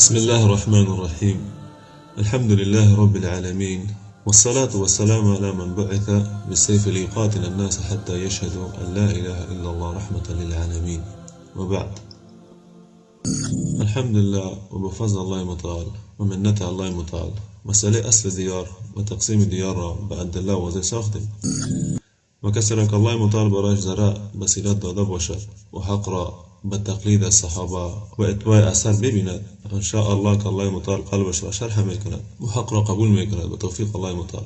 بسم الله الرحمن الرحيم. الحمد لله رب العالمين، والصلاة والسلام على من بعث بالسيف ليقاتل الناس حتى يشهدوا أن لا إله إلا الله رحمة للعالمين، وبعد. الحمد لله وبفضل الله متعال ومنته الله متعال مسألة أصل ديار وتقسيم ديار بعد الله وزي ساختم وكسرك الله متعال براش زراء بسيلات دادب وشر وحقرأ بالتقليد الصحابة وإتباع أثر ببنات إن شاء الله كالله متعال قلب شرح ميكرات وحقرأ قبول ميكرات بتوفيق الله متعال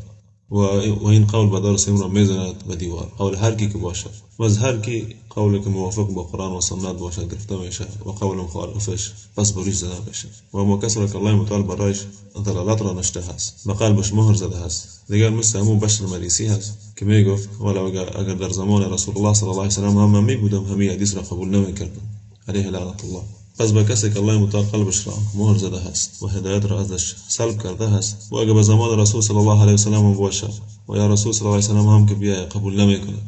وإن قول بدار سمرا ميزنات بديوار قول هركي كباشر وزهركي قولك موافق بقرآن وصنات باشر قرفتا ميشا وقول مخالفش بس بريش زدان ميشا وما كسرك الله متعال براش ضلالات را نشتهاس بقال بش مهر زدهاس دیگر مثل همون بشر مریسی هست که میگفت ولی اگر در زمان رسول الله صلی الله علیه وسلم هم میبودم همین حدیث را قبول نمیکردم علیه لعنت الله. پس با کسی که الله متعال قلبش را مهر زده هست و هدایت را ازش سلب کرده هست و اگر به زمان رسول صلی الله علیه وسلم هم باشه و یا رسول صلی الله علیه وسلم هم که بیای قبول نمیکنه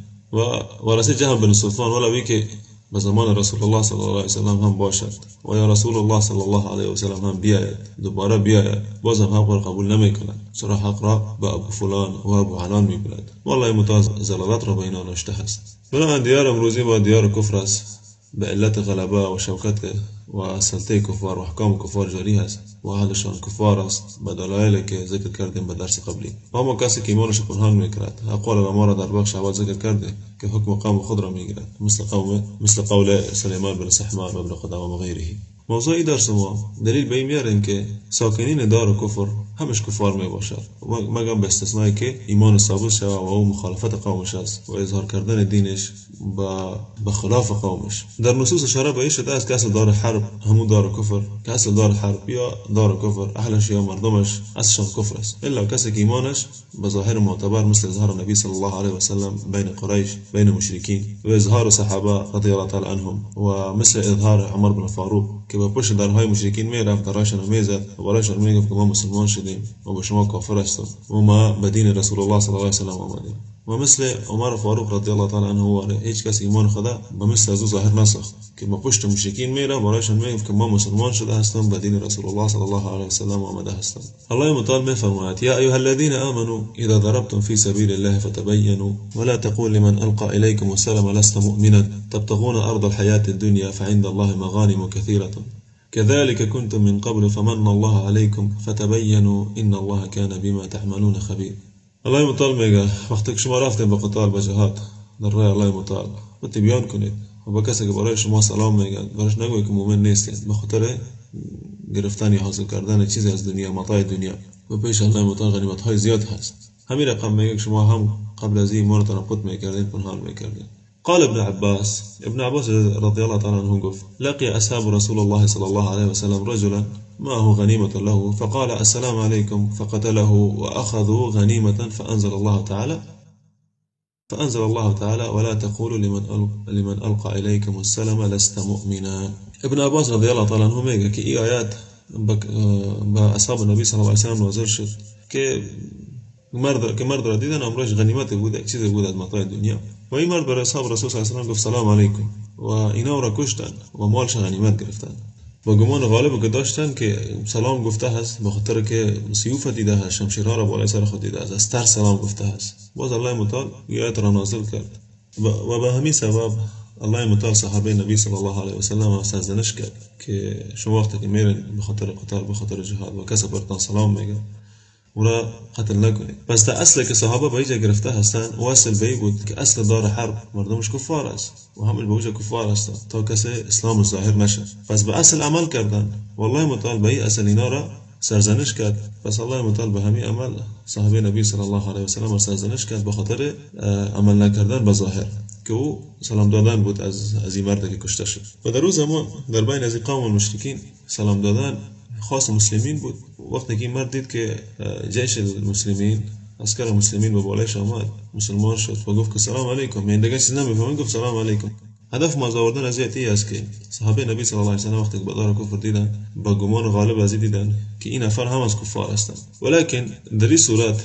و رسول جهم بن سلطان ولا وی که به زمان رسول الله صلی الله علیه وسلم هم باشد و یا رسول الله صلی الله علیه وسلم هم بیاید دوباره بیاید باز هم حق را قبول نمیکنند چرا حق را به ابو فلان و ابو علان میبرد والله متعال زلالات را بین آن نشته است. بنابراین دیار امروزی با دیار کفر است به علت غلبه و شوکت و سلطه کفار و احکام کفار جاری است و اهلشان کفار است به دلایلی که ذکر کردیم به درس قبلی. اما کسی که ایمانش پنهان میکرد اقوال ما را در بخش اول ذکر کرده که حکم قوم خود را میگیرد مثل قول سلیمان بن سحمان و ابن قدامه و غیره. موضوعی درس ما دلیل به این میاریم که ساکنین دار کفر همش کفار می باشد مگر به استثنایی که ایمان ثابت شود و او مخالفت قومش است و اظهار کردن دینش به خلاف قومش. در نصوص اشاره به این شده است که اصل دار حرب همون دار کفر که اصل دار حرب یا دار کفر اهلش یا مردمش اصلشان کفر است الا کسی که ایمانش به ظاهر معتبر مثل اظهار نبی صلی الله علیه و سلم بین قریش بین مشرکین و اظهار صحابه رضی الله تعالی عنهم و مثل اظهار عمر بن فاروق که با پشت درهای مشرکین میرفت درایشان میزد و برایشان میگفت که ما مسلمان شدیم و به شما کافر هستیم و ما به دین رسول الله صلی الله علیه و سلم آمدیم و مثل عمر فاروق رضی الله تعالی عنه و هیچ کس ایمان خدا به مثل از او ظاهر نساخت که با پشت مشرکین میره برایشان میگفت که ما مسلمان شده هستیم به دین رسول الله صلی الله علیه و سلم آمده هستیم. الله متعال میفرماید یا ایها الذين آمنوا اذا ضربتم في سبيل الله فتبينوا ولا تقول لمن القى اليكم السلام لست مؤمنا تبتغون ارض الحياه الدنيا فعند الله مغانم كثيره كذلك كنتم من قبل فمن الله عليكم فتبينوا إن الله كان بما تعملون خبير. الله متعال میگه وقتی که شما رفتید به قتال به جهاد در راه الله متعال و تبیان کنید و با کسی که برای شما سلام میگه برش نگوید که مؤمن نیستید به خاطر گرفتن یا حاصل کردن چیزی از دنیا متاع دنیا و پیش الله متعال غنیمت های زیاد هست. همین رقم میگه که شما هم قبل از این ایمانتان را قط میکردین پنهان میکردین. قال ابن عباس رضي الله تعالى عنه قف لقي أصحاب رسول الله صلى الله عليه وسلم رجلا معه غنيمة له فقال السلام عليكم فقتله وأخذوا غنيمة فأنزل الله تعالى ولا تقولوا لمن ألقى إليكم السلام لست مؤمنا. ابن عباس رضي الله تعالى عنه میگه که این آیات با اصحاب النبي صلى الله عليه وسلم نازل شد که مرد را دیدن امرش غنیمت بود چیز بود از متاع دنیا و این مرد برای اصحاب رسول صلی الله علیه و سلم گفت سلام علیکم و اینا را کشتن و مالش غنیمت گرفتن با گمان غالب که داشتن که سلام گفته هست به خاطر که سیوف دیده هست شمشیرها را بالای سر خود دیده هست از ترس سلام گفته هست. باز الله متعال آیات را نازل کرد و به همین سبب الله متعال صحابه نبی صلی الله علیه و سلم سرزنش کرد که شما وقتی که میرین به خاطر قتال به خاطر جهاد و کسی براتون سلام میگه او را قتل نکنید. پس در اصل که صحابه به اینجا گرفته هستند و اصل به این بود که اصل دار حرب مردمش کفار است و همه به اوجه کفار هستند تا کسی اسلام ظاهر نشه. پس به اصل عمل کردن والله متعال به این اصل اینا را سرزنش کرد. پس الله متعال به همین عمل صحابه نبی صلی الله علیه و سلم سرزنش کرد به خاطر عمل نکردن به ظاهر که او سلام دادن بود از این مرد که کشته شد. و در روز زمان در بین از قوم المشرکین سلام دادن خاص مسلمین بود. وقتی که این مرد دید که جیش المسلمین عسکر مسلمین به بالایش آمد مسلمان شد و گفت که سلام علیکم من دیگه چیز نمیفهمم گفت سلام علیکم. هدف ما آوردن از این است که صحابه نبی صلی الله علیه و سلم وقتی که به دار کفر دیدن با گمان غالب از دیدن که این نفر هم از کفار هستند ولکن در این صورت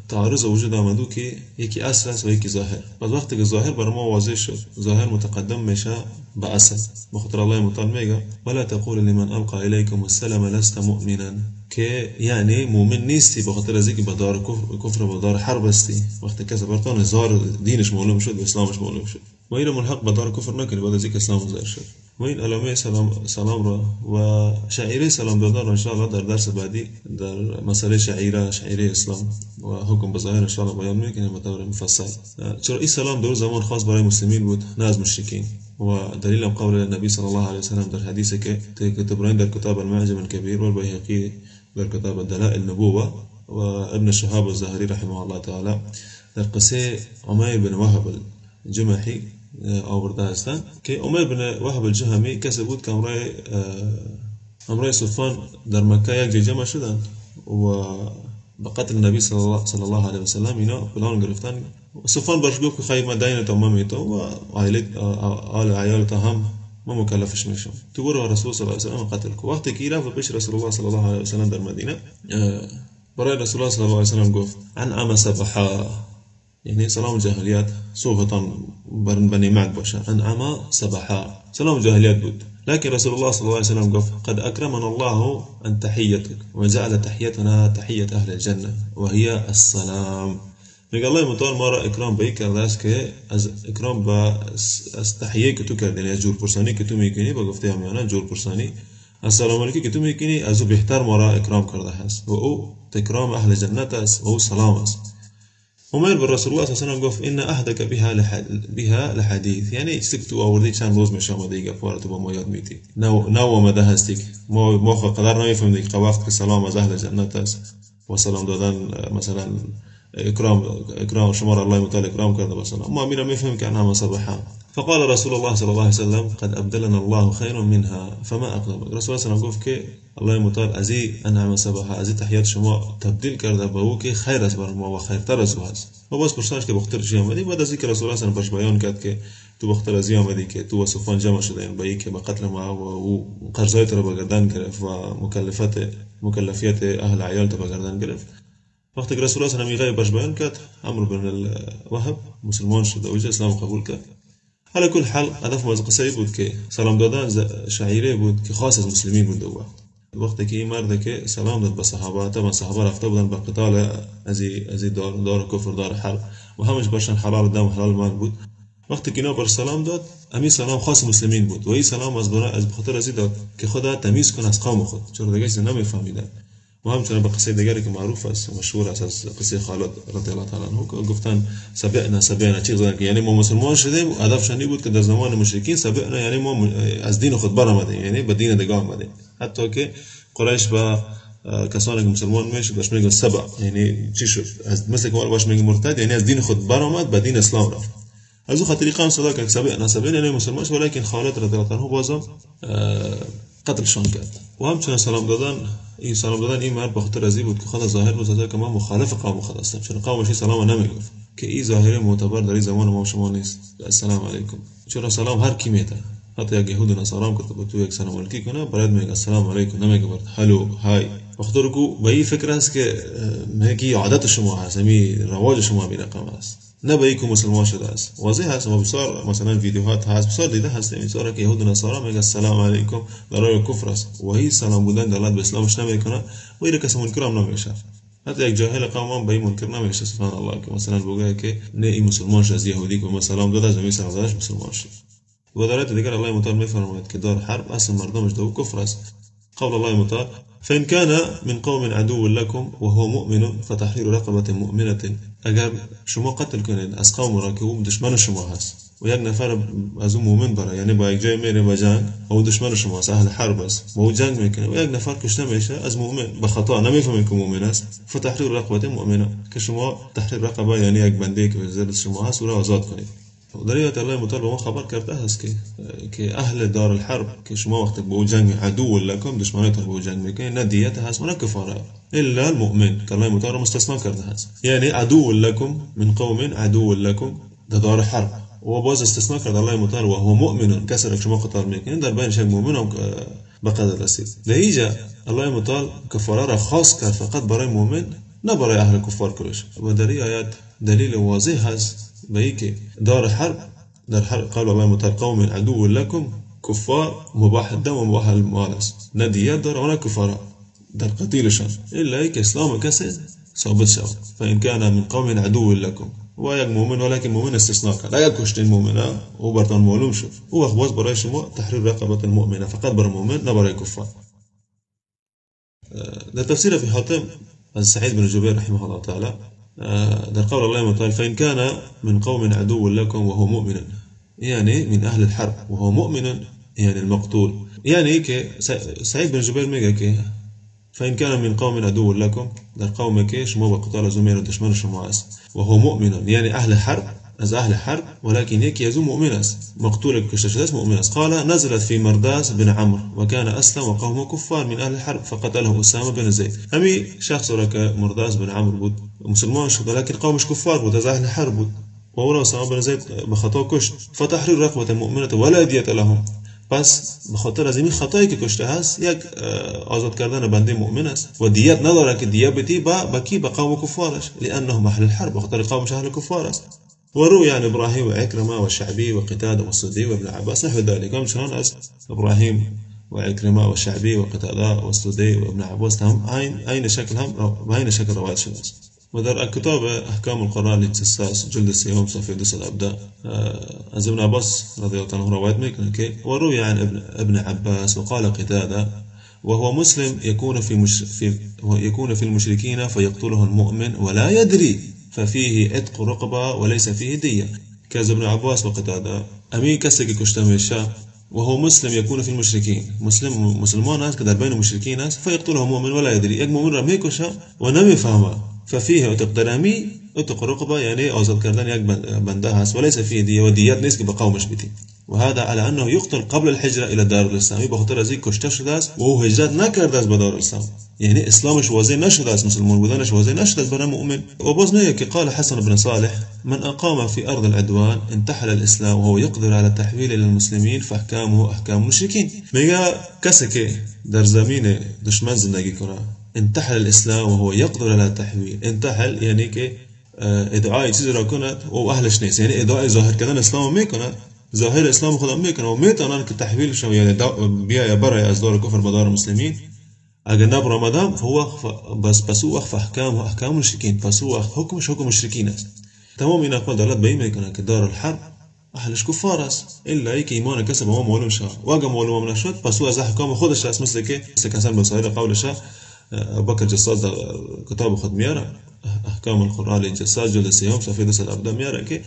تعارض وجود آمدو که یکی اصل است و یکی ظاهر. بعد وقتی که ظاهر بر ما واضح شد، ظاهر متقدم میشه به اصل. بخاطر الله متعال میگه ولا تقول لمن القى اليكم السلام لست مؤمنا، که یعنی مؤمن نیستی بخاطر از اینکه به دار کفر و دار حرب هستی. وقتی کسی برتان هزار دینش معلوم شد و اسلامش معلوم شد و این ملحق به دار کفر نکنی بعد از اینکه اسلام ظاهر شد. و این علامه سلام را و شعیره سلام دادن را ان شاء الله در درس بعدی در مسئله شعیره اسلام و حکم به ظاهر ان شاء الله بیان میکنیم به طور مفصل. چرا این سلام در زمان خاص برای مسلمین بود نه از مشرکین، و دلیل قول النبی صلی الله علیه و سلم در حدیثی که تبرین در کتاب المعجم الكبیر و البیهقی در کتاب دلائل النبوة و ابن شهاب الزهري رحمه الله تعالی در قصه عمیر بن وهب الجمحی آورده هستند که عمیر بن وهب الجهمی کسی بود که امرای صفان در مکه یک جمع شدند و به قتل نبی صلی الله علیه و سلم اینا پلان گرفتن. صفان برش گفت که خیلی من دینت ما میتم و عیالت هم ما مکلفش میشم، تو برو رسول صلی الله علیه و سلم قتل کو. وقتی که رفت پیش رسول الله صلی الله علیه و سلم در مدینه برای رسول الله صلی الله علیه و سلم گفت انعم سبحا، یعنی سلام جاهلیت صوفتان بنی معك باشه. انعم سبحا سلام جاهلیت بود، لكن رسول الله صلى الله عليه وسلم قال قد أكرمنا الله أن تحيتك وجعل تحيتنا تحية أهل الجنة وهي السلام. میگه الله متعال ما را اکرام به کرده است که از اکرام با از تحیه که تو کردی، یعنی از جور پرسانی که تو میکنی با گفته همیانه جور پرسانی، السلام علیکم که تو میکنی از او بهتر ما را اکرام کرده است و او تکرام اهل جنت است و او سلام است. عمر بن رسول الله صلی الله علیه و سلم گفت ان عهدك بها لحديث، یعنی چیزی که تو آوردی چند روز میشه آمده دیگه پاره تو با ما یاد میتی نو آمده هستی. ما قدر نمیفهمیم که وقت که سلام از اهل جنت است و سلام دادن مثلا اکرام شما را الله متعال اکرام کرده با سلام، ما میرم میفهمیم که انها صباحا. فقال رسول الله صلی الله علیه و سلم قد ابدلنا الله خيرا منها فما اقدم. رسول الله صلی الله علیه و سلم گفت که الله متعال از انعم صباحا از تحیات شما تبدیل کرده به او که خیر است بر ما و خیرتر از او است. و باز پرسانش که بختر چی آمدی؟ بعد از اینکه رسول الله صلی الله علیه و سلم بیان کرد که تو بختر از آمدی که تو و صفوان جمع شدین با اینکه به قتل ما و او قرضایت را به گردن گرفت و مکلفیت اهل عیال را به گردن گرفت. وقتی که رسول الله صلی الله علیه و سلم برش بیان کرد عمرو بن الوهب مسلمان شد و اسلام قبول کرد. على كل حال هدف از قصه بود که سلام دادن شعیره بود که خاص از مسلمین بود. وقتی که این مرد که سلام داد به صحابه، طبعا صحابه رفته بودن به قتال از دار کفر دار حرب و همش برشان حلال دم و حلال مال بود. وقتی که اینا بر سلام داد همین سلام خاص مسلمین بود و این سلام از بخاطر از داد که خدا تمیز کنه از قوم خود، چون دیگه چیز نمیفهمیدن. و همچنین به قصه دیگری که معروف است و مشهور است از قصه خالد رضی الله تعالی عنه گفتن سبعنا چیز که یعنی ما مسلمان شدیم و هدفش این بود که در زمان مشرکین سبعنا یعنی ما از دین خود برآمدیم، یعنی به دین دیگه آمدیم. حتی که قریش با کسانی که مسلمان میشد باش میگن سبع، یعنی چی شد از مثل که باش میگن مرتد، یعنی از دین خود برآمد به دین اسلام رفت. از اون خاطر قام صدا که سبعنا یعنی مسلمان شد، ولیکن خالد رضی الله عنه بازم قتلشان کرد. و همچنین سلام دادن این مرد بخاطر از این بود که خدا ظاهر بود که ما مخالف قوم خدا هستم، چون قومش سلام نمیگفت که این ظاهر معتبر در این زمان ما شما نیست. السلام علیکم، چون سلام هر کی میده، حتی یک یهود و نصارا که تو یک سلام علیکم کنه برات میگه السلام علیکم، نمیگه برات هلو های. بخاطر کو به این فکر است که میگی عادت شما هست، می رواج شما می رقم است، نه به اینکه مسلمان شده است. واضح است و بسیار مثلا ویدیوهات هست بسیار دیده هست مثلا که یهود و نصارا میگه السلام علیکم در راه کفر است و این سلام بودن دلالت به اسلامش نمیکنه و این کس منکر هم نمیشه. حتی یک جاهل قوم به این منکر نمیشه سبحان الله که مثلا بگه که نه این مسلمان شد از یهودی که ما سلام داده زمین سلام دادش مسلمان شد. و در آیات دیگر الله متعال میفرماید که دار حرب اصل مردمش دو کفر است. قول الله متعال فإن كان من قوم عدو لكم وهو مؤمن فتحرير رقبة مؤمنة، اگر شما قتل کنید از قوم را که او دشمن شما هست و یک نفر از اون مؤمن برای یعنی با یک جای میره به جنگ او دشمن شما است، اهل حرب است و او جنگ میکنه و یک نفر کشته میشه از مؤمن به خطا نمیفهمه که مؤمن است، فتحرير رقبة مؤمنة که شما تحریر رقبه یعنی یک بنده که زیر شما هست او را آزاد کنید. در آیات الله متعال به ما خبر کرده است که اهل دار الحرب که شما وقتی به جنگ عدو لکم دشمنتون به جنگ میکنید نه دیت هست و نه کفاره الا المؤمن که الله متعال مستثنا کرده است، یعنی عدو لکم من قوم عدو لکم دار حرب و باز استثناء کرده الله متعال و هو مؤمن کسر که شما قتال میکنید در بینش یک مؤمن هم به قدر رسید. لهیجا الله متعال کفاره را خاص کرد فقط برای مؤمن نبرای اهل کفار کلش. و در این آیات دلیل واضح هست به این که دار حرب در قول الله متعال قوم عدو لكم کفار مباح الدم و مباح المال است، نه دیت داره و نه کفار در قتیلشان، الا ای که اسلام کسی ثابت شود. فإن كان من قوم عدو لكم و یک مؤمن، ولكن مؤمن استثناء کرد، اگر کشتین مؤمنه او برتان معلوم شد او وقت باز برای شما تحریر رقبه المؤمنه، فقط برای مؤمن نه برای کفار. در تفسير أبي حاتم عن سعيد بن جبير رحمه الله تعالى در قول الله تعالى فإن كان من قوم عدو لكم وهو مؤمن، يعني من أهل الحرب وهو مؤمن يعني المقتول، يعني كي سعيد بن جبير میگه که فإن كان من قوم عدو لكم در قوم که شما با قتال زمیر دشمن شما است، وهو مؤمن يعني أهل حرب از اهل حرب، ولكن يك يزوم مؤمن است، مقتول كشتش است مؤمن است. قال نزلت في مرداس بن عمرو وكان أسلم وقومه كفار من أهل الحرب فقتله أسامة بن زيد. همي شخص رك مرداس بن عمرو بود مسلمان شد، ولكن قومش كفار بود، از اهل حرب بود، و أسامة بن زيد بخطا كشت. فتحرير رقبة المؤمنة ولا دية لهم، پس بخاطر از این خطایی که کشته هست یک آزاد کردن بنده مؤمن است و دیت نداره که دیت بتی با کی با قوم کفارش، لانهم اهل الحرب، بخاطر قومش اهل کفار است. وروي عن إبراهيم وعكرمة والشعبي وقتادة والسدي وابن عباس نحو ذلك. هم شلون از إبراهيم وعكرمة والشعبي وقتادة والسدي وابن عباس هم أين شكلهم وأين شكل رواية شناس. ودر الكتاب أحكام القرآن للجساس جلد السيوم صفحة 2 أبداء عن ابن عباس رضي الله عنه رواية ميكن. وروي عن ابن عباس وقال قتادة وهو مسلم يكون في المشركين فيقتله المؤمن ولا يدري ففيه عتق رقبة وليس فيه دية. كذا ابن عباس وقتادة أمي كسك كشتمشا وهو مسلم يكون في المشركين، مسلمان ناس كدر بين المشركين ناس فيقتله مؤمن ولا يدري، يك مؤمن رميكشا ونمي فهمه، ففيه عتق درامي عتق رقبة يعني أوزاد كردان يك بنده هست وليس فيه دية، وديات نسك بقومش بتي. وهذا على أنه يقتل قبل الحجرة إلى دار الإسلام، بخاطر ازی کشته شده است و او هجرت نکرده است به دار الإسلام، یعنی اسلامش واضح نشده است، مسلمان بودنش واضح نشده است برای مؤمن. و باز میگه که قال حسن بن صالح من أقام في أرض العدوان انتحل الإسلام وهو يقدر على التحويل إلى المسلمين فأحكامه أحكام المشركين. میگه کسی که در زمین دشمن زندگی کنه انتحل الإسلام وهو يقدر على التحويل، انتحل یعنی که ادعای چیزی را کند و اهلش نیست، یعنی ادعای ظاهر کردن اسلام میکند، ظاهر اسلام خدا میکنه و میتونن که تحویل شون یعنی بیای برای از دار کفر به دار مسلمین. اگر نبر آمدم فهو پس او اخف احکام و احکام مشرکین، پس او حکمش حکم مشرکین است. تمام این اقوال دولت به این میکنه که دار الحرب اهلش کفار است، الا ای که ایمان کسی به ما معلوم شد و اگر معلوم نشد پس او از احکام خودش است، مثل که کسان به ظاهر قولش ابوبکر جساس در کتاب خود میاره احکام القرآن للجساس جلد 3 صفحه 217 میاره که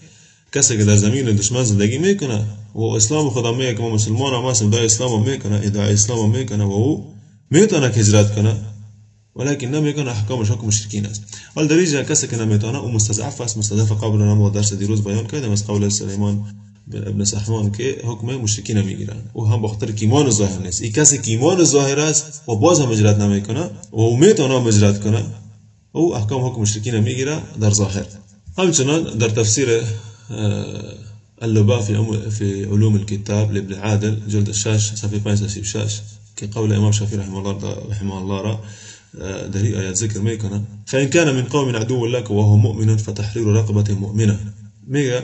کسی که در زمین دشمن زندگی میکنه و اسلام خدا میگه که ما مسلمان هم هستیم، ادعای اسلام میکنه، ادعای اسلام میکنه و او میتونه که هجرت کنه ولكن نمیکنه احکامش حکم مشرکین است. ولی در اینجا کسی که نمیتونه او مستضعف است، مستضعف قبلا ما درس دیروز بیان کردیم از قول سلیمان ابن سحمان که حکم مشرکین میگیرن و هم بخاطر که ایمان ظاهر نیست. این کسی که ایمان ظاهر است و باز هم هجرت نمیکنه و او میتونه هجرت کنه او احکام حکم مشرکین میگیره در ظاهر. همچنان در تفسیر اللباء في علوم الكتاب لابن عادل جلد الشاش صفحة 5 كقول الإمام الشافعي رحمه الله را دهي آيات ذكر ميكنا فإن كان من قوم عدو لك وهو مؤمن فتحرير رقبة مؤمنة ميغا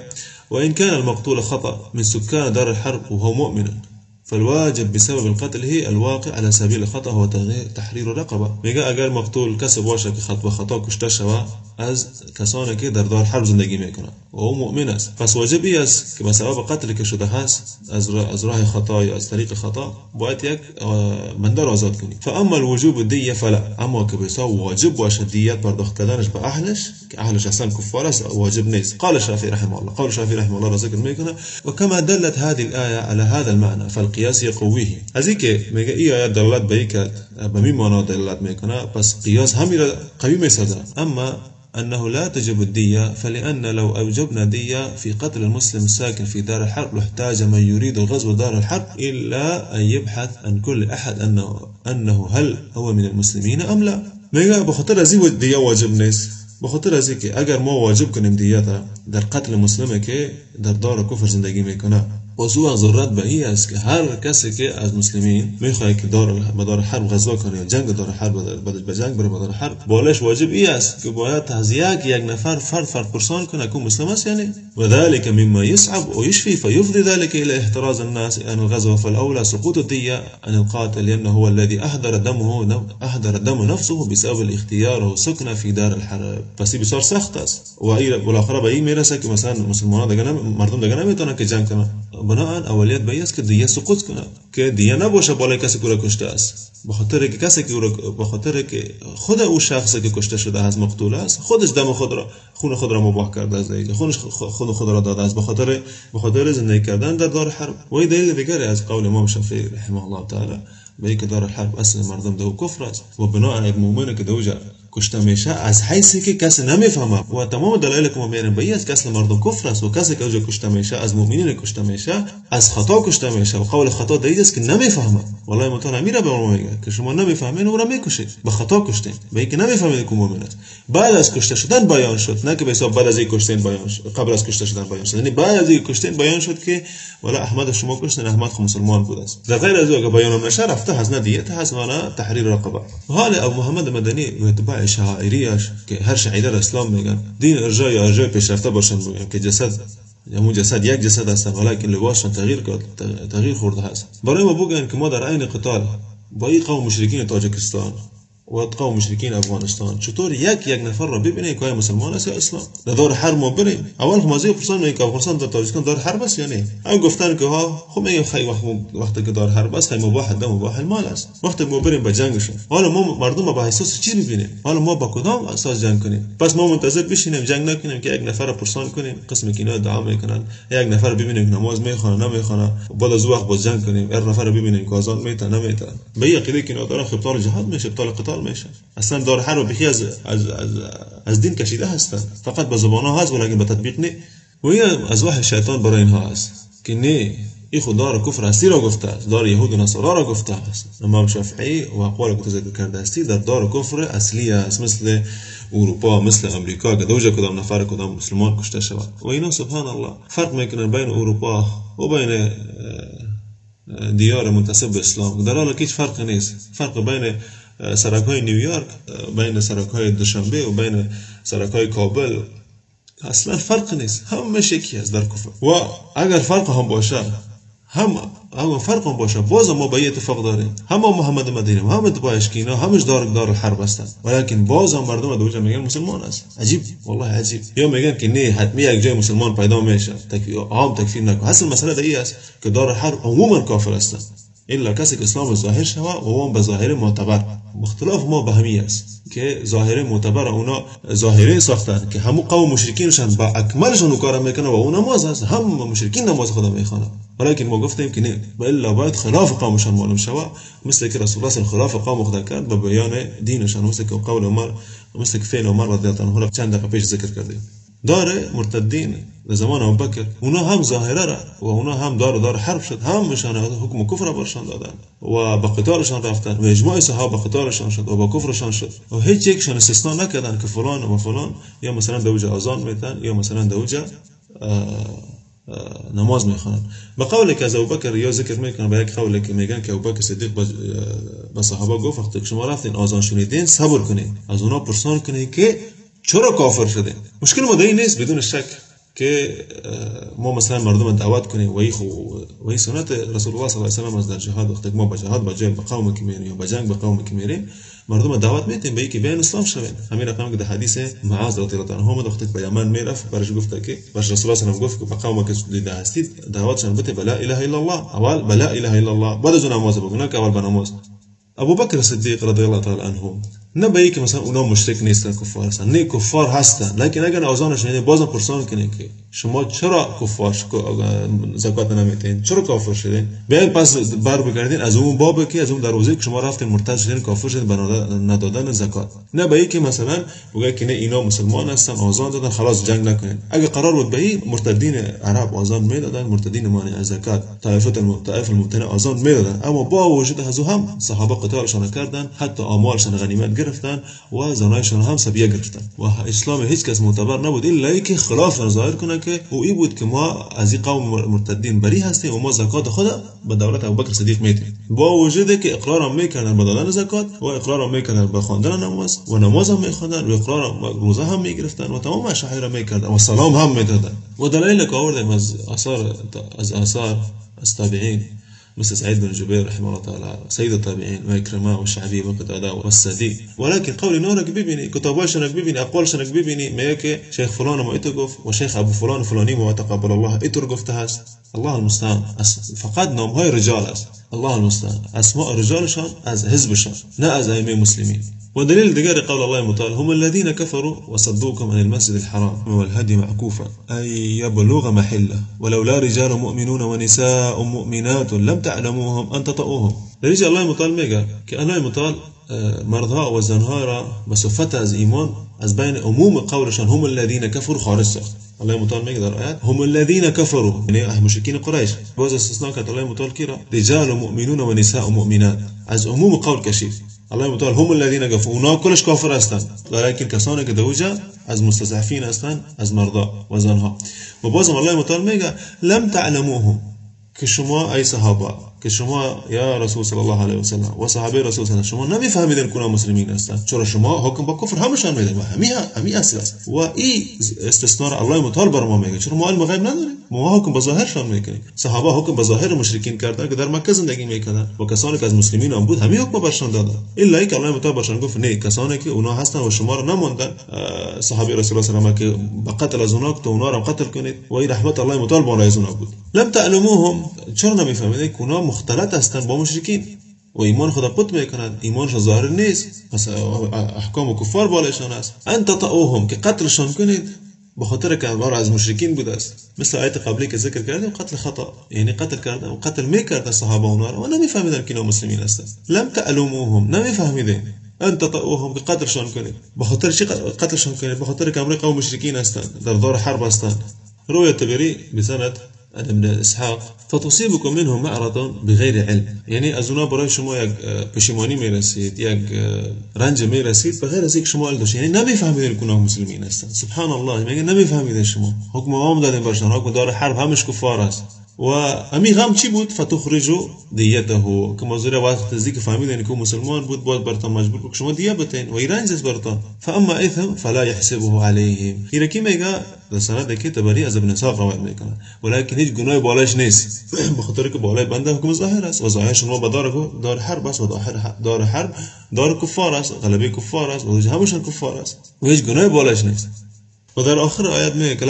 وإن كان المقتول خطأ من سكان دار الحرب وهو مؤمن فالواجب بسبب القتل هي الواقع على سبيل الخطأ هو تحرير رقبة. میگه اگر مقتول کسی باشه که خطا کشته شود از کسانی که در دار حرب زندگی میکنه و او مؤمن است، پس واجبی است که به سبب قتل که شده هست از راه خطا یا از طریق خطا باید یک بنده را آزاد کنی. فاما الوجوب الدیه فلا، اما که بسا واجب باشه دیت پرداخت کردنش به اهلش که اهلش اصلا کفار است واجب نیست. قال الشافعي رحمه الله، قال الشافعي رحمه الله را ذکر میکنه و کما دلت هذه الايه على هذا المعنى فالقياس يقويه. از اینکه میگه این آیه دلالت به این کرد به این معنا دلالت میکنه پس قیاس همین را قوی میسازه. اما أنه لا تجب الدية فلأن لو أوجبنا دية في قتل المسلم الساكن في دار الحرب لاحتاج من يريد الغزو دار الحرب إلا أن يبحث عن كل أحد أنه هل هو من المسلمين أم لا. میگه بخاطر از این دیه واجب نیست، بخاطر از اینکه اگر ما واجب کنیم دیت در قتل مسلمه که در دار کفر زندگی میکنه موضوع ضرورت به این است که هر کسی که از مسلمین میخواد که مدار حرب غزا کنه یا جنگ دار حرب به جنگ بره مدار حرب، بالش واجب این است که باید از یک نفر فرد پرسان کنه که مسلم است یعنی و ذلك مما يصعب ويشفي فيفضي ذلك الى احتراز الناس عن الغزو، فالاولى سقوط الدية عن القاتل لانه هو الذي اهدر دم نفسه بسبب الاختيار والسكن في دار الحرب. پس بسیار سخت است و بالاخره به این میرسه که مثلا مسلمانان دیگه مردم دیگه نمیتونن که جنگ کنن، بنابراین اولیت به است که دیه سقوط کنه، که دیه نباشه بالای کسی که کشته است، به خاطر که خود او شخصی که کشته شده از مقتول است خودش دم خون خود را مباح کرده است، خون خود را داده است به خاطر زندگی کردن در دار حرب. و این دلیل دیگری از قول امام شافعی رحمه الله تعالی به اینکه دار حرب اصل مردم دو کفر است و بناء یک مؤمن که دوجا کشته میشه از حیثی که کسی نمیفهمه و تمام دلایل که ما میاریم به این است که اصل مردم کفر است و کسی که اوجا کشته میشه از مؤمنین کشته میشه از خطا کشته میشه و قول خطا دلیل است که نمیفهمه. والله متعال میره به ما میگه که شما نمیفهمین او را میکشید، به خطا کشتین، به اینکه نمیفهمید که مؤمن است. بعد از کشته شدن بیان شد، نه که به حساب بعد از این کشتن بیان شد، قبل از کشته شدن بیان شد، یعنی بعد از این کشتن بیان شد که والا احمد شما کشتن، احمد خو مسلمان بود است. در غیر از او که بیان نشه رفته هزینه دیت هست و تحریر رقبه. حال ابو محمد مدنی و اتباع شعائریش که هر شعیره اسلام میگن دین ارجاع پیشرفته باشن، میگن که جسد یک جسد است ولیکن لباسشان تغییر خورده است. برای ما بگن که ما در عین قتال با این قوم مشرکین تاجیکستان و قوم مشرکین افغانستان چطور یک نفر را ببینیم که مسلمان است یا اسلام در دار حرب ما بریم؟ اول خمازی پرسان میگه که افغانستان در تاجیکستان دار حرب است یا نه؟ هم گفتن که ها خب میگم خیلی وقتی که دار حرب است خیلی مباح دم مباح المال است، وقتی ما بریم به جنگشون حالا ما مردم با اساس چی ببینیم؟ حالا ما با کدام اساس جنگ کنیم؟ پس ما منتظر بشینیم جنگ نکنیم که یک نفر را پرسان کنیم، قسم که اینا ادعا میکنن یک نفر ببینیم که نماز میخونه نمیخونه بعد از وقت با جنگ کنیم، هر نفر ببینیم که اذان میته نمیته، به یک عقیده که اینا دارن خطر جهاد میشه، خطر قتال میشه. اصلا دار حرب بخی از دین کشیده هستن، فقط به زبان ها هست ولیکن به تطبیق نه. و این از وحی شیطان برای اینها است که نه این خود دار کفر هستی را گفته است، دار یهود و نصارا را گفته است. امام شافعی و اقوال که ذکر کرده استی در دار کفر اصلی است، مثل اروپا مثل امریکا که دوجا کدام نفر کدام مسلمان کشته شود. و اینا سبحان الله فرق میکنن بین اروپا و بین دیار منتسب به اسلام، در حالی که هیچ فرق نیست. فرق بین سرک‌های نیویورک، بین سرک‌های دوشنبه و بین سرک‌های کابل اصلا فرق نیست، همه یکی است در کفر. و اگر فرق هم باشه باز ما با اتفاق داریم، همه محمد مدینی همه اتباعش که اینا همش دار حرب هستند، ولیکن باز هم مردم دوجا میگن مسلمان است. عجیب، والله عجیب. یا میگن که نه حتمی یک جای مسلمان پیدا میشه، تکفیر نکن. اصل مسئله دیگه است که دار حرب عموما کافر هستند الا کسی که اسلام ظاهر شوه و اون به ظاهر معتبر. اختلاف ما به همی است که ظاهر معتبر اونا ظاهری ساختن که همون قوم مشرکینشان با اکملشون کار میکنه و اون نماز است، هم مشرکین نماز خدا میخوانه، ولیکن ما گفتیم که نه الا باید خلاف قومشان معلوم شوه، مثل که رسول الله صلی الله علیه و خلاف قوم خدا کرد به بیان دینشان، مثل که قول عمر، مثل که فعل عمر رضی الله عنه چند دقیقه پیش ذکر کردیم. دار مرتدین در زمان ابوبکر اونا هم ظاهره را و اونا هم دار حرب شد، هم مشان حکم کفر برشان دادن و با قتالشان رفتن و اجماع صحابه قتالشان شد و با کفرشان شد و هیچ یکشان استثناء نکردن که فلان و فلان یا مثلا دوجا اذان میتن یا مثلا دوجا نماز میخوانن. به قولی که از ابوبکر یا ذکر میکنن، به یک قولی که میگن که ابوبکر صدیق به صحابه گفت وقتی که شما رفتین اذان شنیدین صبر کنین، از اونا پرسان کنین که چرا کافر شده. مشکل ما این نیست بدون شک که ما مثلا مردم دعوت کنیم و این سنت رسول الله صلی الله علیه و آله از در جهاد، وقتی ما به جهاد با جای به قوم که میریم یا به جنگ به قوم که میریم مردم دعوت میتیم به اینکه بیان اسلام شوین. همین رقم که در حدیث معاذ رضی الله عنه وقتی به یمن میرفت برش گفت که باش رسول الله صلی الله علیه و آله گفت که به قوم که دیده هستید دعوتشان بده بلا اله الا الله، اول بلا اله الا الله بعد از نماز بگن که اول به نماز. ابوبکر صدیق رضی الله تعالی عنه نه به اینکه مثلا اونا مشرک نیستن کفار هستن، نه کفار هستن، لیکن اگر اذانش نه بازم پرسان کنین که شما چرا کفار زکات نمیتین، چرا کافر شدین، بیاین پس بر بگردین از اون بابه که از اون دروازه که شما رفتین مرتد شدین کافر شدین به ندادن زکات. نه به اینکه مثلا بگه که نه اینا مسلمان هستن اذان دادن خلاص جنگ نکنین. اگه قرار بود به این مرتدین عرب اذان میدادن، مرتدین مانع از زکات طائف الممتنع اذان میدادن، اما با وجود از هم صحابه قتالشان کردن، حتی اموالشان غنیمت گرفتن و زنایشان هم سبیه گرفتن و اسلام هیچ کس معتبر نبود الا اینکه خلاف ظاهر کنه که او ای بود که ما از این قوم مرتدین بری هستیم و ما زکات خود به دولت ابوبکر صدیق میدیم، با وجودی که اقرار هم میکردن به دادن زکات و اقرار هم میکردن به خواندن نماز و نماز هم میخواندن و اقرار روزه هم میگرفتن و تمام شعائر میکردن و سلام هم میدادن. و دلایل که آوردیم از آثار از تابعین مثل سعيد بن جبير رحمه الله تعالى، سيد التابعين وإكرمة والشعبي وقتادة والسدي. ولكن قول نورك ببيني كتاباشنك ببيني أقوالشنك ببيني ميك شيخ فلان ما إتقف وشيخ أبو فلان فلاني ما تقبل الله إترقف تهاس. الله المستعان. فقط نام هاي رجال الله المستعان، أسماء رجالشان از حزبشان لا از أئمة مسلمين. ودليل دقار قول الله تعالى هم الذين كفروا وصدوكم عن المسجد الحرام والهدي معكوفا أي يبلغ محله ولولا رجال مؤمنون ونساء مؤمنات لم تعلموهم أن تطؤوهم. دليل الله تعالى ميجا كأنه تعالى مرضاء وزنهارا بصفتها از إيمان از بين عموم قولشان هم الذين كفروا خارج الله تعالى ميجا در آيات هم الذين كفروا يعني مشركين قريش باز استثناء كانت الله تعالى كيرا رجال مؤمنون ونساء مؤمنات از عموم قول كشيف. الله تعالى هم الذين كفروا اونا كلش كافر هستن، لكن کسانی که دوجا از مستضعفین هستن از مردا و زنها. و بازم الله تعالى میگه لم تعلموهم که شما ای صحابه که شما یا رسول صلی الله علیه و سلم و صحابه رسول صلی الله علیه و سلم شما نمیفهمیدن کدام مسلمین هستن، چرا شما حکم با کفر همشان میدن و همین اصل است. و این استثناء الله تعالی بر ما میگه چرا ما علم غیب نداریم، ما حکم به ظاهرشان میکنیم. صحابه حکم به ظاهر مشرکین کردن که در مکه زندگی میکردن و کسانی که از مسلمین هم بود همین حکم برشان دادن، الا اینکه الله تعالی برشان گفت نه کسانی که اونا هستن و شما را نموندن صحابه رسول الله صلی الله علیه و سلم که به قتل از اونا که اونا را قتل کنید و این رحمت الله تعالی بر اونا بود. لم تعلموهم چرا نمیفهمیدن که اونا مختلط هستن با مشرکین و ایمان خدا پت میکنند، ایمانش ظاهر نیست، پس احکام کفار بالایشان است. ان تطؤوهم که قتلشان کنید به خاطر که بار از مشرکین بوده است. مثل آیت قبلی که ذکر کردیم قتل خطا، یعنی قتل کردن و قتل میکردن صحابه اونا را و نمیفهمیدن که اینا مسلمین هستند. لم تعلموهم نمیفهمیدن ان تطؤوهم که قتلشان کنید به خاطر چی قتلشان کنید؟ به خاطر که امر قوم مشرکین هستند، در دار حرب هستند. روی تبری بسند ابن اسحاق فتصيبكم منهم معرض بغير علم، یعنی از اونا برای شما یک پشیمانی میرسید، یک رنج میرسید بغیر از اینکه شما علم، یعنی نمیفهمیدین که اونا مسلمین هستند. سبحان الله، میگه نمیفهمیدین شما، حکم عام دادین برشان، حکم دار حرب همش کفار است. و امی غم چی بود؟ فتخرجوا دیته، که موضوع وقت نزدیک فهمیدین که مسلمان بود باید برتان مجبور بود شما دیه بتین و ایرانج از برتان. فاما اثم فلا يحسبه عليهم. این میگه در سند که تبری از ابن اسحاق روایت میکنه، ولیکن هیچ گناه بالاش نیست به خاطر که بالای بنده حکم ظاهر است و ظاهر شما به دار حرب است و دار حرب دار کفار است، غلبه کفار است و همشون کفار است و هیچ گناه بالاش نیست. و در آخر آیات میگه که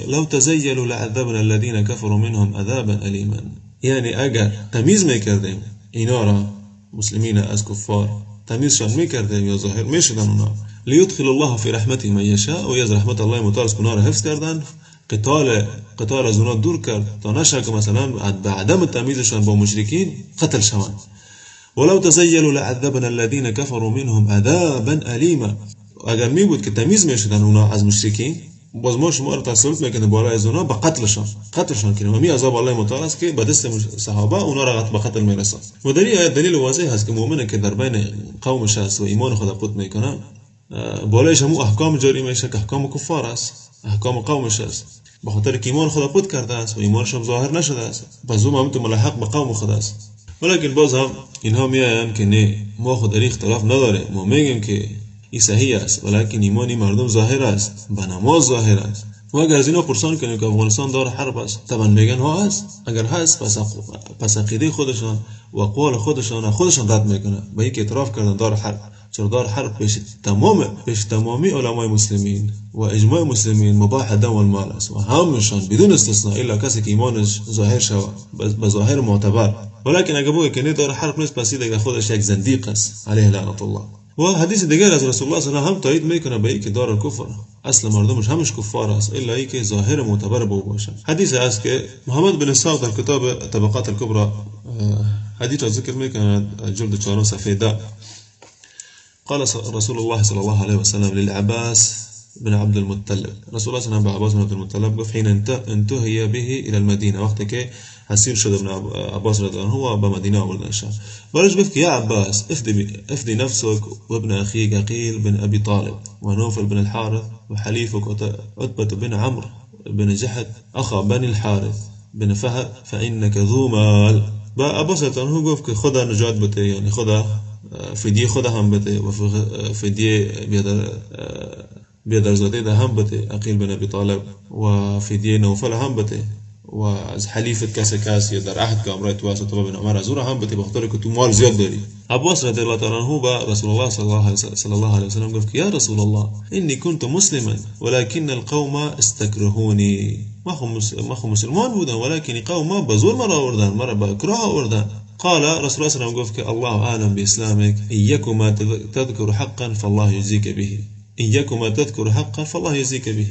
لو تزیلوا لعذبنا الذين كفروا منهم عذابا الیما، یعنی اگر تمیز میکردیم اینا را مسلمین از کفار تمیزشان میکردیم یا ظاهر میشدن اونا، لیدخل الله فی رحمته من یشاء، و از رحمت الله متعال اونا را حفظ کردن، قتال از اونا دور کرد تا نشه که مثلا به عدم تمیزشان با مشرکین قتل شوند. ولو تزیلوا لعذبنا الذين كفروا منهم عذابا الیما، اگر می بود که تمیز میشدن اونا از مشرکین باز ما شما رو تسلط میکنه بالای از اونا با قتلشان کنیم و می عذاب الله متعال است که به دست صحابه اونا را به قتل میرسن. و دلیل واضح است که مؤمن که در بین قومش است و ایمان خدا قوت میکنه بالایش هم احکام جاری میشه که احکام کفار است، احکام قومش است، به خاطر که ایمان خدا قوت کرده است و ایمانش هم ظاهر نشده است، پس اون هم تو ملحق به قوم خدا است. ولیکن باز هم اینها میگن که نه ما خود در اختلاف نداره، ما میگیم که این صحیح است ولیکن ایمانی مردم ظاهر است، به نماز ظاهر است. و اگر از اینا پرسان کنیم که افغانستان دار حرب است، طبعا میگن ها است. اگر هست پس عقیده خودشان و اقوال خودشان رد میکنه به اینکه اعتراف کردن دار حرب، چرا دار حرب پیش تمامی علمای مسلمین و اجماع مسلمین مباح دم المال است و همشان بدون استثناء الا کسی که ایمانش ظاهر شود به ظاهر معتبر. ولیکن اگر بگه که نه دار حرب نیست پس دیگه خودش یک زندیق است علیه لعنت الله. و حدیث دیگر از رسول الله صلی الله علیه و آله هم تایید میکنه به اینکه دار کفر اصل مردمش همش کفار است الا اینکه ظاهر معتبر باشه. حدیث است که محمد بن اسحاق در کتاب طبقات الکبرى حدیث را ذکر میکنه جلد 4 صفحه 10. قال رسول الله صلى الله عليه وسلم للعباس بن عبد المطلب، رسول الله صلى الله عليه وسلم عباس بن عبد المطلب گفت حين انتهي به الى المدينه، وقتی که اسیر شد ابن عباس رضی الله عنه و به مدینه آوردن شد، برش گفت یا عباس افدي نفسك وابن اخيك عقيل بن ابي طالب ونوفل بن الحارث وحليفك عتبة بن عمرو بن جحد أخا بني الحارث بن فهد فإنك ذو مال. با ابو سلطان هو گفت که خدا نجات بده، یعنی خدا فدیه خدا هم بده و فدیه بیادر زاده ده هم بده عقیل بن ابی طالب و فدیه نوفل هم بده و از حلیفت کس یا در عهد که امرای تو واسطه بن عمر از او هم بده بخاطر که تو مال زیاد داری. عباس رضی الله تعالی عنه با رسول الله صلی الله علیه وسلم گفت که یا رسول الله انی كنت مسلما ولكن القوم استكرهوني. ما خو مسلمان بودم ولكن قوم بزور مرا آوردن، مرا با اکراه آوردن. قال رسول الله صلی الله علیه وسلم گفت که الله اعلم باسلامك ايكما تذكر حقا فالله يجزيك به. ايكما تذكر حقا فالله يجزيك به.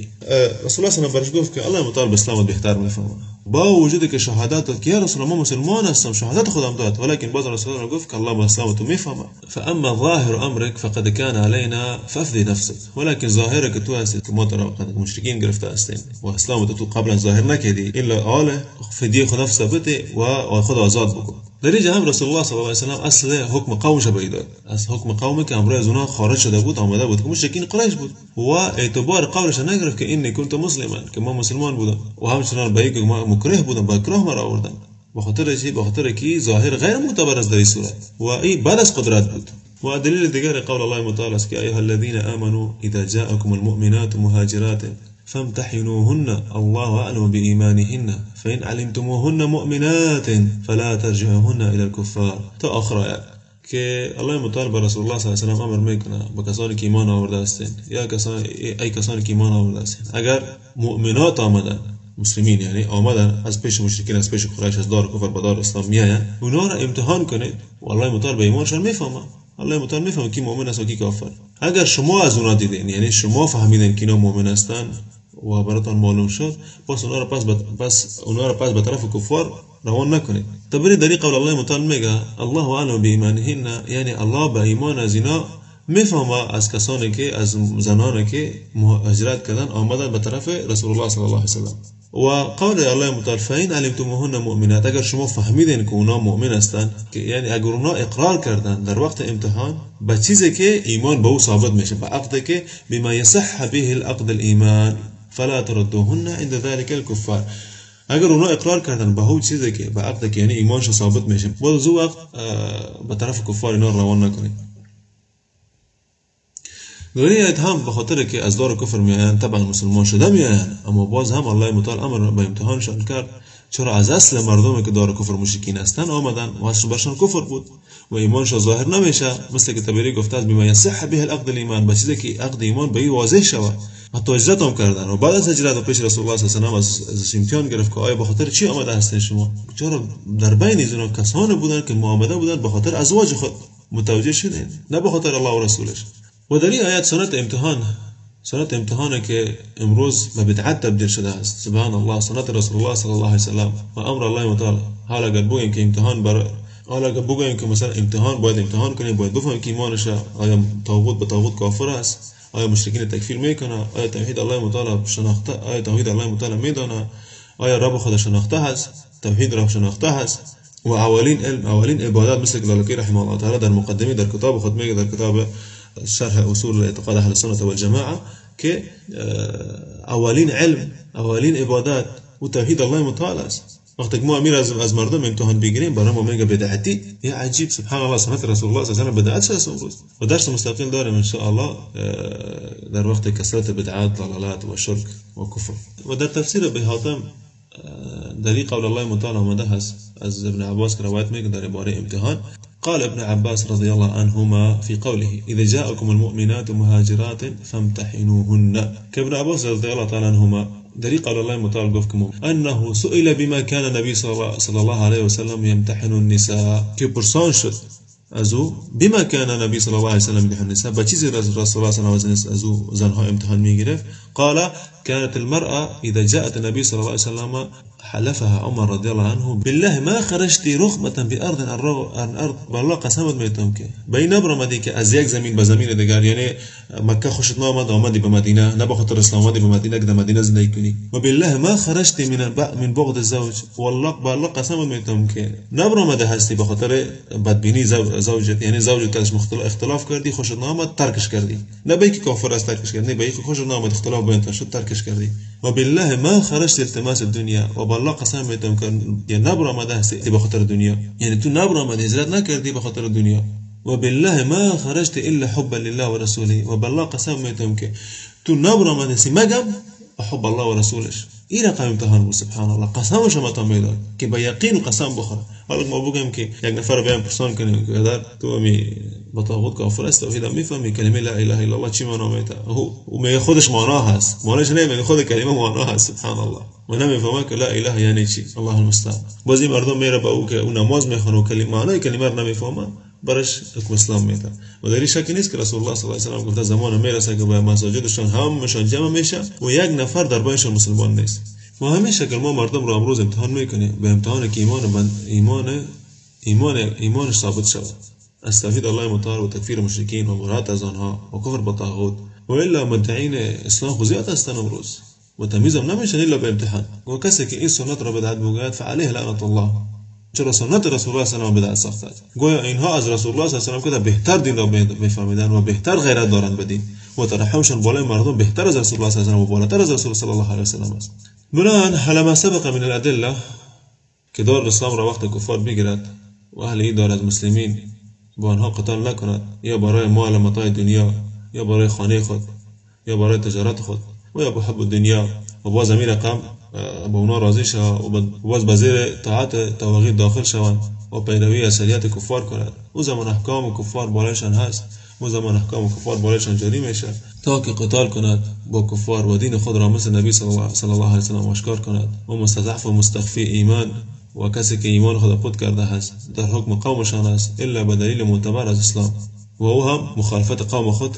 رسول الله صلی الله علیه و سلم گفت که الله مطالب اسلامت بهتر میفهمه با وجود که شهادت که یا رسول الله مسلمان هستم، شهادت خودم داد، ولكن باز رسول الله گفت که الله اسلامت میفهمه. فاما ظاهر امرك فقد كان علينا فافدي نفسك. ولكن ظاهرك تو هستی که ما ترى مشرکین گرفته هستین و اسلامت تو قبلا ظاهر نکردی الا آله فدیه خود نفس بده و خود آزاد بکن. در اینجا هم رسول الله صلی الله علیه و سلم اصل حکم قومش بیداد، از حکم قومی که امروز اونا خارج شده بود آمده بود که مشرکین قریش بود و اعتبار قولش نگرفت که اینی کنت مسلما که ما مسلمان بودم و همچنان به یک ما مکره بودم با اکراه مرا آوردن. بخاطر چی؟ بخاطر که ظاهر غیر معتبر از در صورت و این بعد از قدرت بود. و دلیل دیگر قول الله تعالی است که ایها الذين آمنوا اذا جاءكم المؤمنات مهاجرات فامتحنوهن الله أعلم بإيمانهن فإن علمتموهن مؤمنات فلا ترجعوهن إلى الكفار. تا آخر که الله متعال با رسول الله صلی الله علیه و سلم امر میکنه با کسانی که ایمان آورده هستند یا کسانی که ایمان آورده هستند اگر مؤمنات آمدن، مسلمین یعنی آمدن از پیش مشرکین، از پیش قریش، از دار کفر به دار اسلام میآیند، اونا را امتحان کنید و الله متعال به ایمانشان میفهمه. الله متعال میفهمه کی مؤمن است و کی کافر. اگر شما از اونا دیدین، یعنی شما فهمیدین که اینا مؤمن هستند و براتون معلوم شد، پس اونا را پس به طرف کفار روان نکنید. تبری در قول الله متعال میگه الله اعلم بایمانهن، یعنی الله به ایمان از اینا میفهمه از کسانی که از زنانی که هجرت کردن آمدن به طرف رسول الله صلی الله علیه و سلم. و قول الله متعال فین علمتموهن مؤمنات، اگر شما فهمیدین که اونا مؤمن هستند، که یعنی اگر اونا اقرار کردن در وقت امتحان به چیزی که ایمان به او ثابت میشه، به عقدی که بما یصح به العقد الایمان فلا تردوهن عند ذلك الكفار. اگر اونا اقرار کردن به هو چیزی که به عقد که یعنی ایمانش ثابت میشه، باز او وقت به طرف کفار اینا روان نکنید. غریت هم به خاطر که از دار کفر میآیند طبعا مسلمان شده میآیند، اما باز هم الله متعال امر به امتحانشان کرد، چرا از اصل مردمی که دار کفر مشرکین هستند آمدن و اصل برشان کفر بود و ایمانش ظاهر نمیشه، مثل که تبری گفته است بما یصح به العقد الایمان، به چیزی که عقد ایمان به واضح شود. حتی هجرت هم کردن و بعد از هجرت و پیش رسول الله صلی الله علیه و سلم از امتحان گرفت که آیا به خاطر چی آمده هستین شما؟ چرا در بین اینا کسانی بودن که آمده بودند به خاطر ازواج خود متوجه شدین، نه به خاطر الله و رسولش. و در این آیات سنت امتحانه که امروز به بدعت تبدیل شده است. سبحان الله، سنت رسول الله صلی الله علیه و سلم و امر الله تعالی. حالا اگر بگیم که بگیم که مثلا امتحان باید امتحان کنیم، باید بفهمیم که ایمانش آیا طاغوت به طاغوت کافر است، آیا مشرکین تکفیر میکنه، آیا توحید الله متعال شناخته، آیا توحید الله متعال میدانه، آیا رب خود شناخته است، توحید رب شناخته است. و اولین علم، اولین عبادت، مثل که لالکی رحمه الله تعالی در مقدمه در کتاب خود میگه، در کتاب شرح اصول اعتقاد اهل السنه والجماعه، که اولین علم، اولین عبادت و توحید الله متعال است. وقتی که ما امیر از مردم امتحان بگیریم برای ما میگه بدعتی، یا عجیب، سبحان الله، سنت رسول الله صلی الله علیه و بدعت است امروز. و درس مستقل داریم ان شاء الله در وقت کثرت بدعات، ضلالات و شرک و کفر. و در تفسیر ابی حاتم در قول الله متعال آمده است از ابن عباس که روایت میگه در باره امتحان، قال ابن عباس رضي الله عنهما في قوله إذا جاءكم المؤمنات مهاجرات فامتحنوهن. كابن عباس رضي الله تعالى عنهما در قول الله متعال گفتم انه سئل بما كان النبي صلى الله عليه وسلم يمتحن النساء، که پرسان شد ازو بما كان النبي صلى الله عليه وسلم يمتحن النساء، با چیزی رسول الله صلی الله علیه و سلم ازو زنها امتحان میگرفت. قال كانت المرأة إذا جاءت النبي صلى الله عليه وسلم حلفها عمر رضی الله عنه بالله ما خرجت رخمة بأرض عن أرض، بالله قسمت میتونم که بین نبرمدی که از یک زمین به زمین دیگر، یعنی مکه خوشت نامد آمدی به مدینه، نه به خاطر اسلام آمدی به مدینه که در مدینه زندگی کنی. و بالله ما خرجت من بغض الزوج، والله بالله قسمت میتونم که نبرمده هستی به خاطر بدبینی زوجت، یعنی زوجت کاش اختلاف کردی، خوشت نامد ترکش کردی، نه به اینکه کافر است ترکش کردی، نه به اینکه خوشت نامد اختلاف بین تو شد ترکش کردی و بالله ما خرجت التماس الدنیا و بالله قسم میتونم که یه نبر آمده هستی به خاطر دنیا، یعنی تو نبر آمده هجرت نکردی به خاطر دنیا. و بالله ما خرجت الا حبا لله و رسوله و بالله قسم میتونم که تو نبر آمده هستی مگم حب الله و رسولش. این رقم امتحان بود سبحان الله. قسمش هم تا میداد که با یقین قسم بخوره. حالا ما بگم که یک نفر بیان پرسان کنیم که در تو می با طاغوت کافر است توحید میفهمی کلمه لا اله الا الله چی معنا میده، او میگه خودش معنا هست، معنیش نه میگه خود کلمه معنا هست سبحان الله. و نمیفهمه که لا اله یعنی چی. الله المستعان. بازی مردم میره با او که اون نماز میخونه و کلمه معنای کلمه رو نمیفهمه برش حکم اسلام میده. و در این شک نیست که رسول الله صلی الله علیه و آله گفته زمان میرسه که به مساجدشان همشون جمع میشه و یک نفر در بینشون مسلمان نیست. و همیشه که ما مردم رو امروز امتحان میکنیم به امتحان که ایمانش ثابت شود از توحید الله متعال و تکفیر مشرکین و برات از آنها و کفر با طاغوت. و الا مدعین اسلام خزیات هستند امروز و تمیز هم نمیشن الا به امتحان. و کسی که این سنت را بدعت بگوید فعلیه لعنت الله. چرا سنت رسول الله صلی الله علیه و آله بدعت ساخته است. گویا اینها از رسول الله صلی الله علیه و آله بهتر دین را میفهمیدن و بهتر غیرت دارند به دین و ترحمشان بالای مردم بهتر از رسول الله صلی الله علیه و آله و بالاتر از رسول صلی الله علیه و سلم است. بنابراین حلما سبق من الادله که دار الاسلام را وقت کفار بگیرد و اهل این دار از مسلمین با آنها قتال نکند، یا برای مال متاع دنیا یا برای خانه خود یا برای تجارت خود و یا بحب الدنیا و باز امیر رقم با اونا راضی شود و باز بزیر طاعت طواغیت داخل شوند و پیروی اصلیت کفار کند. او زمان احکام کفار بالایشان هست، او زمان احکام کفار بالایشان جاری میشه تا که قتال کند با کفار و دین خود را مثل نبی صلی الله علیه و سلم آشکار کند و مستضعف و مستخفی ایمان و کسی که ایمان خود خود کرده است در حکم قومشان است الا به دلیل معتبر از اسلام و او هم مخالفت قوم خود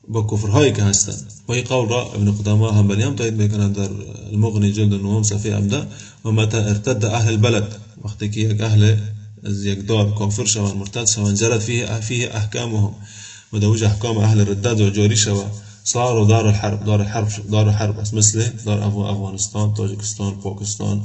با کفرهایی که هستند. و این قول را ابن قدامه حنبلی هم تایید میکنند در المغنی جلد 9 صفحه 17. و متى ارتد اهل البلد، وقتی که یک اهل از یک دار کافر شوند مرتد شوند جرت فيه احکامهم و در وجه احکام اهل ردت و جاری شوند صاروا دار حرب است، مثل دار افغانستان، تاجیکستان، پاکستان،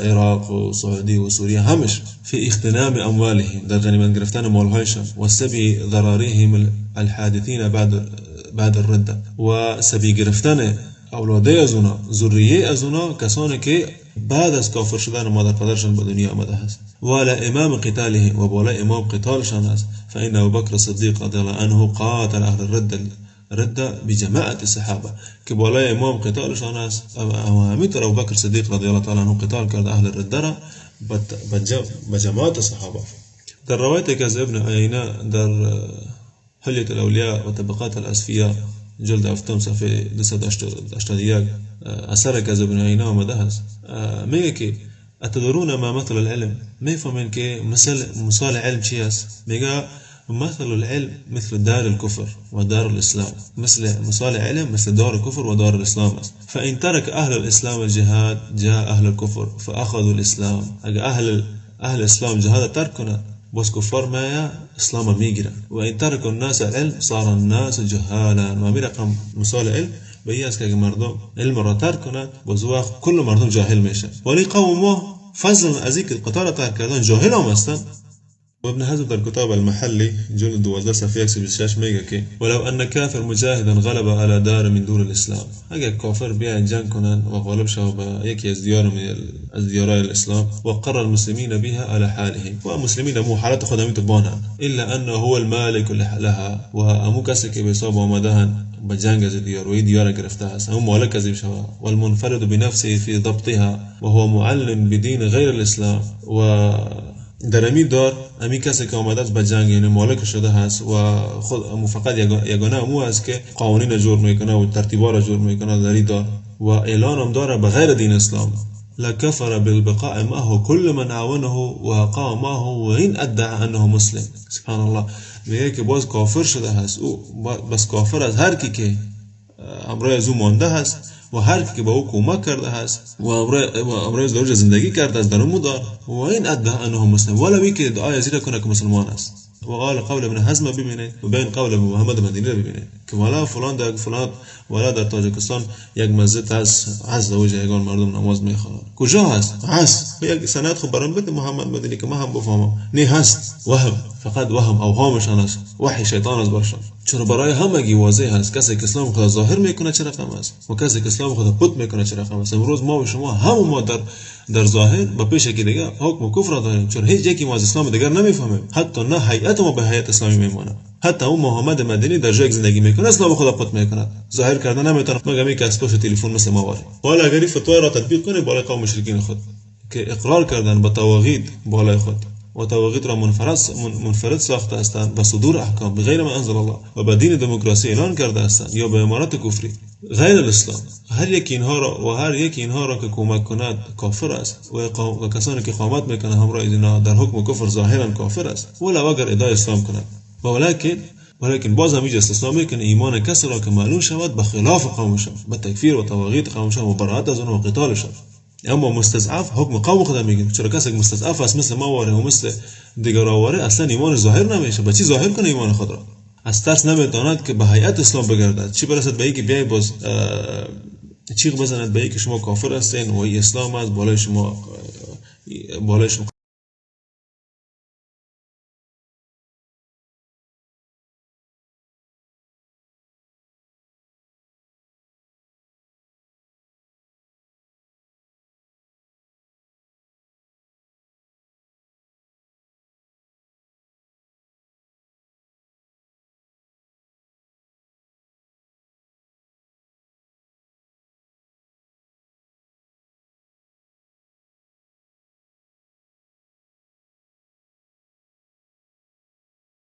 عراق و سعودی و سوریه همش فی اغتنام اموالهم در غنیمت گرفتن مالهایشان و سبی ضرارهم الحادثین بعد الرده و سبی گرفتن اولاده از اونا ذریه از اونا کسانی که بعد از کافر شدن مادر پدرشان به دنیا آمده است. و علی امام قتاله و بالا امام قتالشان است. فإن ابوبکر الصدیق رضی الله عنه قاتل اهل الرده بجماعت الصحابه که بالای امام قتالشان است. و همینطور ابوبکر صدیق رضی الله تعالی عنه قتال کرد اهل الرده را به جماعت صحابه. در روایت که از ابن عینه در حلیة الاولیاء و طبقات الاسفیاء جلد 7 صفحه 281 اثر که از ابن عینه آمده است میگه که اتدرون ما مثل العلم، میفهمین که مثال علم چی است؟ میگه مثل العلم مثل دار الكفر و دار الاسلام، مثال علم مثل دار الكفر و دار الاسلام است. فإن ترك اهل الاسلام الجهاد جاء اهل الكفر فاخذوا الاسلام. اگر اهل اسلام جهاد ترک کنند باز کفار مایا اسلام میگیرن. و این ترک الناس العلم صار الناس جهالا. و می رقم مثال علم به این است که اگر مردم علم را ترک کنند باز وقت کل مردم جاهل میشن. ولی قوم ما فضلا از اینکه قتال ترک کردن جاهل هم هستند. و ابن حزم در کتاب المحلی جلد 12 صفحه 126 میگه که ولو ان کافر مجاهدا غلب على دار من دور الاسلام، اگر کافر بیان جنگ کنن و غالب شود به یکی از دیارای الاسلام و قرر المسلمین بها على حالهم و مسلمین مو حالت خودمی تو بانن الا انه هو المالك لها و امو کسی که به حساب آمدهن به جنگ از دیار و دیار گرفته است همون مالک از این شود و المنفرد بنفسه في ضبطها و هو معلم بدین غیر الاسلام و در امی دار امی کسی که آمده است به جنگ یعنی مالک شده است و خود فقط یگانه امو است که قوانین جور میکنه و ترتیبا را جور میکنه در این دار و اعلان هم داره به غیر دین اسلام لکفر بالبقاء معه كل من عاونه و اقام معه و این ادعا انه مسلم. سبحان الله. میگه که باز کافر شده است او بس کافر از هر کی که امروز از او مانده است و هر کی که با او کمک کرده است و امروز در زندگی کرده است در مدار و این ادعا انه مسلم ولا وی که دعای زیر کنه که مسلمان است. و قال قول ابن حزم ببینید و بین قول محمد مدینی ببینید که والا فلان در فلان والا در تاجیکستان یک مسجد هست از وجه یگان مردم نماز میخوانند. کجا هست یک سند خب برام بده محمد مدینی که ما هم بفهمم. نه هست وهم، فقط وهم اوهامشان است، وحی شیطان است برشان. چون برای همگی واضح هست کسی که اسلام خود ظاهر میکنه چه رقم است و کسی که اسلام خود پت میکنه چه رقم است. امروز ما و شما همون ما در ظاهر با پیش که دیگه حکم کفر داریم، چون هیچ یکی ما از اسلام دیگر نمیفهمیم. حتی نه هیئت ما به هیئت اسلامی میمونه، حتی اون محمد مدنی در جایی زندگی میکنه اسلام خود پت میکنه، ظاهر کردن نمیتونه مگر اینکه از پشت تلفن مثل ما واره. حالا اگر این فتوا را تطبیق کنه بالای قوم مشرکین خود که اقرار کردن به طواغیت بالای خود و طواغیت را منفرد ساخته هستند به صدور احکام بغیر ما انزل الله و به دین دموکراسی اعلان کرده هستند یا به امارت کفری غیر الاسلام، هر یک اینها را که کمک کند کافر است و کسانی که قامت میکنه همراه اینا در حکم کفر ظاهرا کافر است ولو اگر ادعای اسلام کند. ولكن باز هم استثناء میکنه ایمان کسی را که معلوم شود به خلاف قومشان، به تکفیر و طواغیت قومشان و براءت از اونها و قتالشان. اما مستضعف حکم قوم خود میگه، چرا کسی که مستضعف است مثل ما واره و مثل دیگر واره اصلا ایمان ظاهر نمیشه. به چی ظاهر کنه ایمان خود را؟ از ترس نمیتواند که به هیئت اسلام بگردد، چی برسد به اینکه بیای باز چیغ بزند به اینکه شما کافر هستین و اسلام است بالای شما